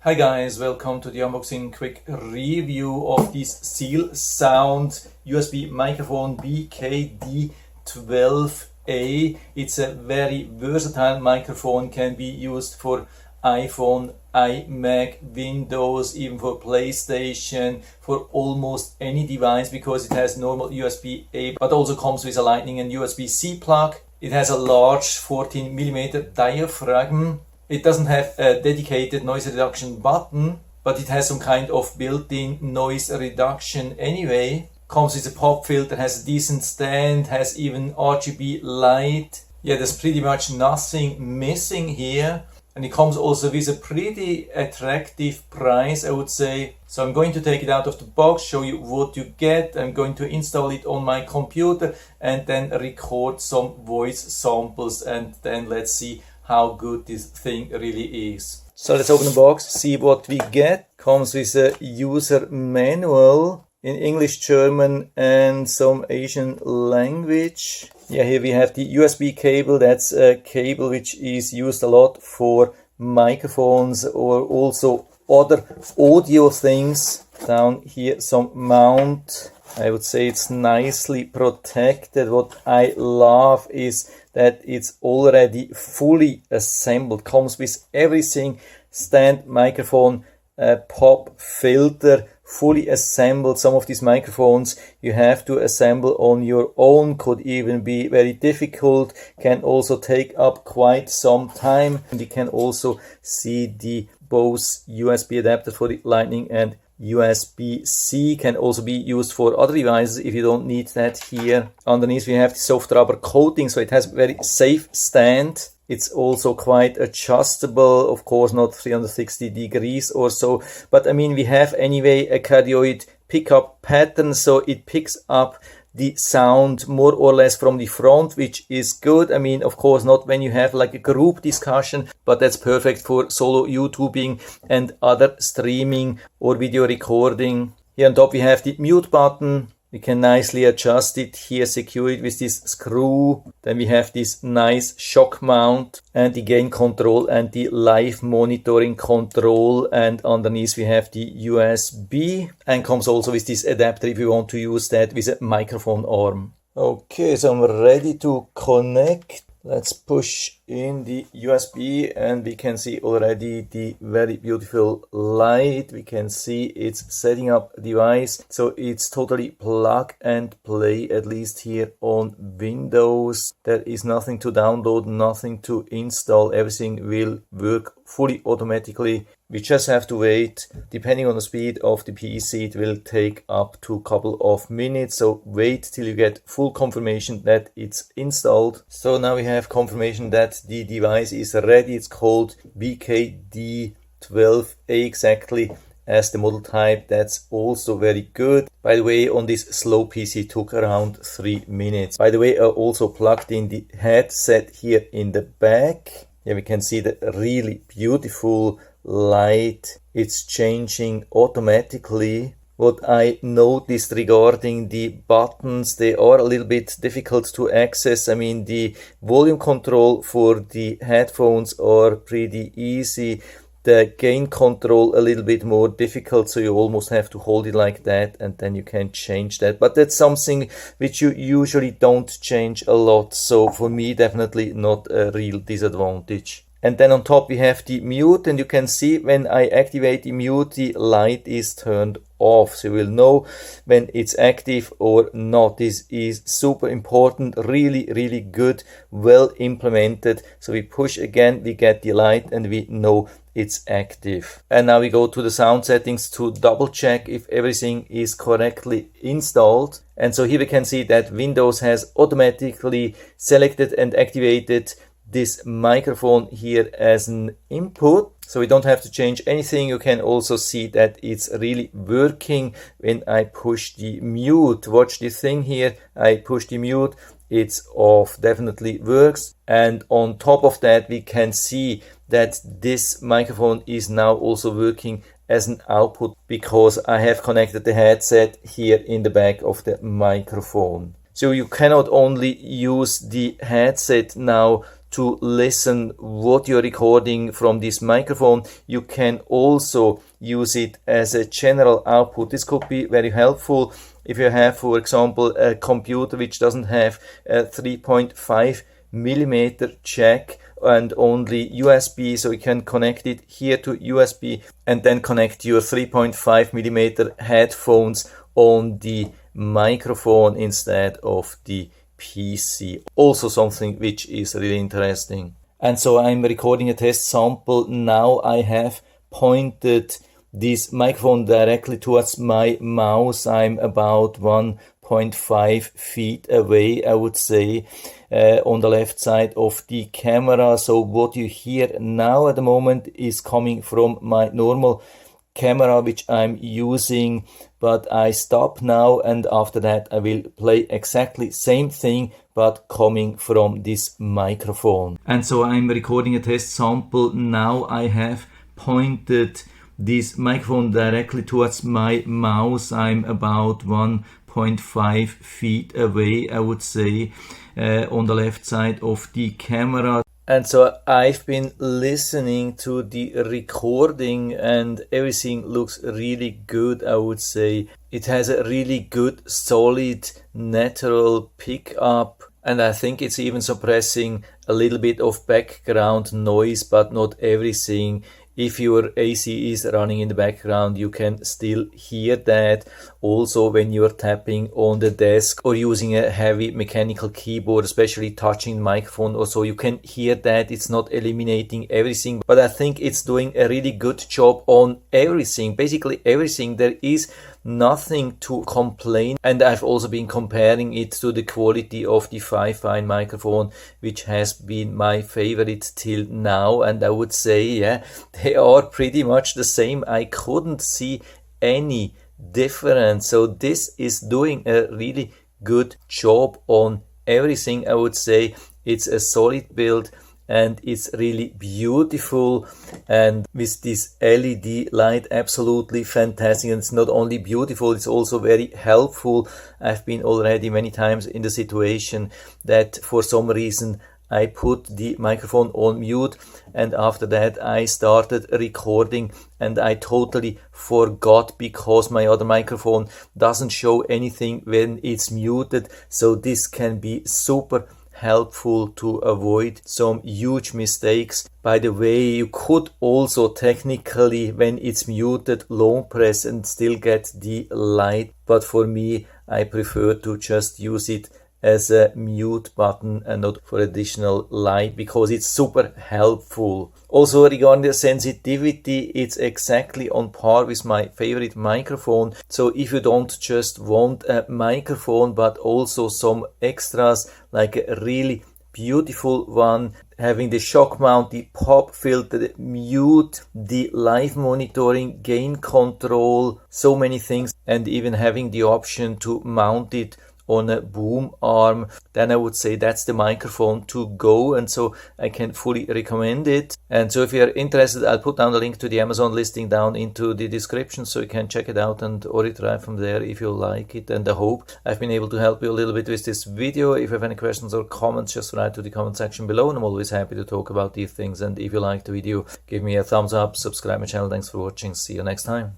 Hi guys, welcome to the unboxing quick review of this ZealSound USB microphone BKD-12A. It's a very versatile microphone, can be used for iPhone, iMac, Windows, even for PlayStation, for almost any device because it has normal USB-A but also comes with a Lightning and USB-C plug. It has a large 14mm diaphragm. It doesn't have a dedicated noise reduction button, but it has some kind of built-in noise reduction anyway. Comes with a pop filter, has a decent stand, has even RGB light. Yeah, there's pretty much nothing missing here. And it comes also with a pretty attractive price, I would say. So I'm going to take it out of the box, show you what you get. I'm going to install it on my computer and then record some voice samples, and then let's see how good this thing really is. So let's open the box, see what we get. Comes with a user manual in English, German and some Asian language. Yeah, here we have the USB cable. That's a cable which is used a lot for microphones or also other audio things. Down here some mount. I would say it's nicely protected. What I love is that it's already fully assembled. Comes with everything: stand, microphone, pop filter, fully assembled. Some of these microphones you have to assemble on your own, could even be very difficult, can also take up quite some time. And you can also see the both USB adapter for the Lightning and USB-C, can also be used for other devices if you don't need that here. Underneath we have the soft rubber coating, so it has very safe stand. It's also quite adjustable, of course not 360 degrees or so, but I mean we have anyway a cardioid pickup pattern, so it picks up the sound more or less from the front, which is good. I mean, of course not when you have like a group discussion, but that's perfect for solo YouTubing and other streaming or video recording. Here on top we have the mute button. We can nicely adjust it here, secure it with this screw. Then we have this nice shock mount and the gain control and the live monitoring control. And underneath we have the USB, and comes also with this adapter if you want to use that with a microphone arm. Okay, so I'm ready to connect. Let's push in the USB and we can see already the very beautiful light. We can see it's setting up a device, so it's totally plug and play, at least here on Windows. There is nothing to download, nothing to install. Everything will work fully automatically. We just have to wait. Depending on the speed of the PC, it will take up to a couple of minutes. So wait till you get full confirmation that it's installed. So now we have confirmation that the device is ready. It's called BKD-12A exactly as the model type. That's also very good. By the way, on this slow PC it took around 3 minutes. By the way, I also plugged in the headset here in the back. Here we can see the really beautiful light. It's changing automatically. What I noticed regarding the buttons, they are a little bit difficult to access. I mean, the volume control for the headphones are pretty easy. The gain control a little bit more difficult, so you almost have to hold it like that and then you can change that. But that's something which you usually don't change a lot, so for me definitely not a real disadvantage. And then on top we have the mute, and you can see when I activate the mute the light is turned off, so you will know when it's active or not. This is super important, really good, well implemented. So we push again, we get the light and we know it's active. And now we go to the sound settings to double check if everything is correctly installed. And so here we can see that Windows has automatically selected and activated this microphone here as an input, so we don't have to change anything. You can also see that it's really working when I push the mute. Watch this thing here, I push the mute, it's off, definitely works. And on top of that we can see that this microphone is now also working as an output because I have connected the headset here in the back of the microphone. So you cannot only use the headset now to listen what you're recording from this microphone. You can also use it as a general output. This could be very helpful if you have, for example, a computer which doesn't have a 3.5 millimeter jack and only USB, so you can connect it here to USB and then connect your 3.5 millimeter headphones on the microphone instead of the PC. Also something which is really interesting. And so I'm recording a test sample. Now I have pointed this microphone directly towards my mouse. I'm about 1.5 feet away, I would say, on the left side of the camera. So what you hear now at the moment is coming from my normal camera which I'm using, but I stop now, and after that I will play exactly same thing but coming from this microphone. And so I'm recording a test sample. Now I have pointed this microphone directly towards my mouse. I'm about 1.5 feet away, I would say, on the left side of the camera. And so I've been listening to the recording and everything looks really good, I would say. It has a really good, solid, natural pickup. And I think it's even suppressing a little bit of background noise, but not everything. If your AC is running in the background, you can still hear that. Also, when you're tapping on the desk or using a heavy mechanical keyboard, especially touching the microphone or so, you can hear that. It's not eliminating everything, but I think it's doing a really good job on everything, basically everything. There is nothing to complain. And I've also been comparing it to the quality of the Fi-Fi microphone, which has been my favorite till now. And I would say, yeah, they are pretty much the same. I couldn't see any difference. So this is doing a really good job on everything. I would say it's a solid build and it's really beautiful, and with this LED light, absolutely fantastic. And it's not only beautiful, it's also very helpful. I've been already many times in the situation that for some reason I put the microphone on mute, and after that I started recording and I totally forgot because my other microphone doesn't show anything when it's muted. So this can be super helpful to avoid some huge mistakes. By the way, you could also technically, when it's muted, long press and still get the light, but for me I prefer to just use it as a mute button and not for additional light, because it's super helpful. Also, regarding the sensitivity, it's exactly on par with my favorite microphone. So if you don't just want a microphone but also some extras like a really beautiful one, having the shock mount, the pop filter, the mute, the live monitoring, gain control, so many things, and even having the option to mount it on a boom arm, then I would say that's the microphone to go, and so I can fully recommend it. And so if you're interested, I'll put down the link to the Amazon listing down into the description, so you can check it out and order it right from there if you like it. And I hope I've been able to help you a little bit with this video. If you have any questions or comments, just write to the comment section below, and I'm always happy to talk about these things. And if you liked the video, give me a thumbs up, subscribe my channel. Thanks for watching. See you next time.